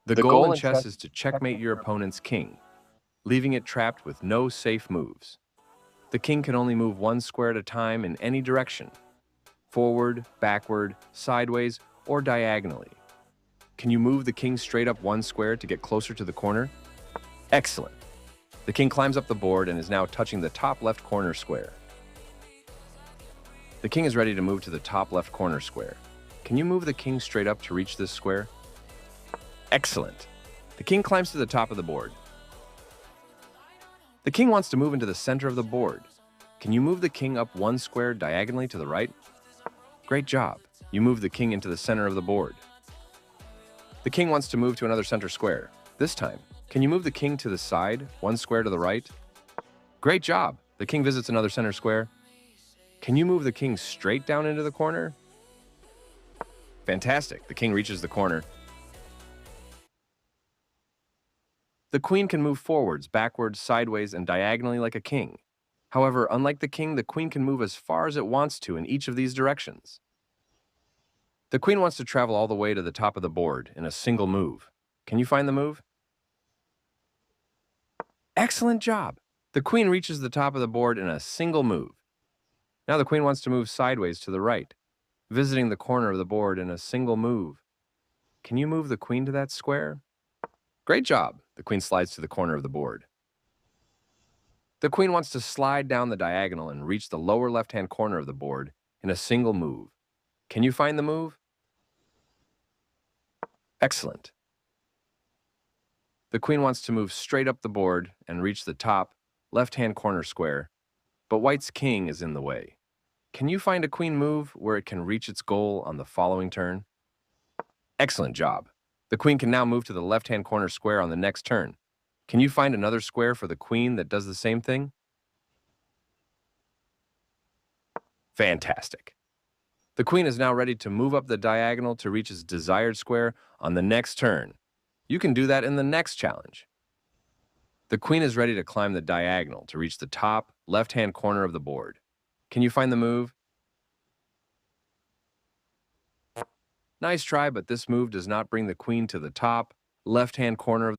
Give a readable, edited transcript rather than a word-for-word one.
The The goal goal in in chess chess is to checkmate your opponent's king, leaving it trapped with no safe moves. The king can only move one square at a time in any direction: forward, backward, sideways, or diagonally. Can you move the king straight up one square to get closer to the corner? Excellent. The king climbs up the board and is now touching the top left corner square. The king is ready to move to the top left corner square. Can you move the king straight up to reach this square? Excellent. The king climbs to the top of the board. The king wants to move into the center of the board. Can you move the king up one square diagonally to the right? Great job. You move the king into the center of the board. The king wants to move to another center square. This time, can you move the king to the side, one square to the right? Great job. The king visits another center square. Can you move the king straight down into the corner? Fantastic. The king reaches the corner. The queen can move forwards, backwards, sideways, and diagonally like a king. However, unlike the king, the queen can move as far as it wants to in each of these directions. The queen wants to travel all the way to the top of the board in a single move. Can you find the move? Excellent job! The queen reaches the top of the board in a single move. Now the queen wants to move sideways to the right, visiting the corner of the board in a single move. Can you move the queen to that square? Great job! The queen slides to the corner of the board. The queen wants to slide down the diagonal and reach the lower left-hand corner of the board in a single move. Can you find the move? Excellent. The queen wants to move straight up the board and reach the top left-hand corner square, but white's king is in the way. Can you find a queen move where it can reach its goal on the following turn? Excellent job. The queen can now move to the left-hand corner square on the next turn. Can you find another square for the queen that does the same thing? Fantastic. The queen is now ready to move up the diagonal to reach its desired square on the next turn. You can do that in the next challenge. The queen is ready to climb the diagonal to reach the top left-hand corner of the board. Can you find the move? Nice try, but this move does not bring the queen to the top left-hand corner of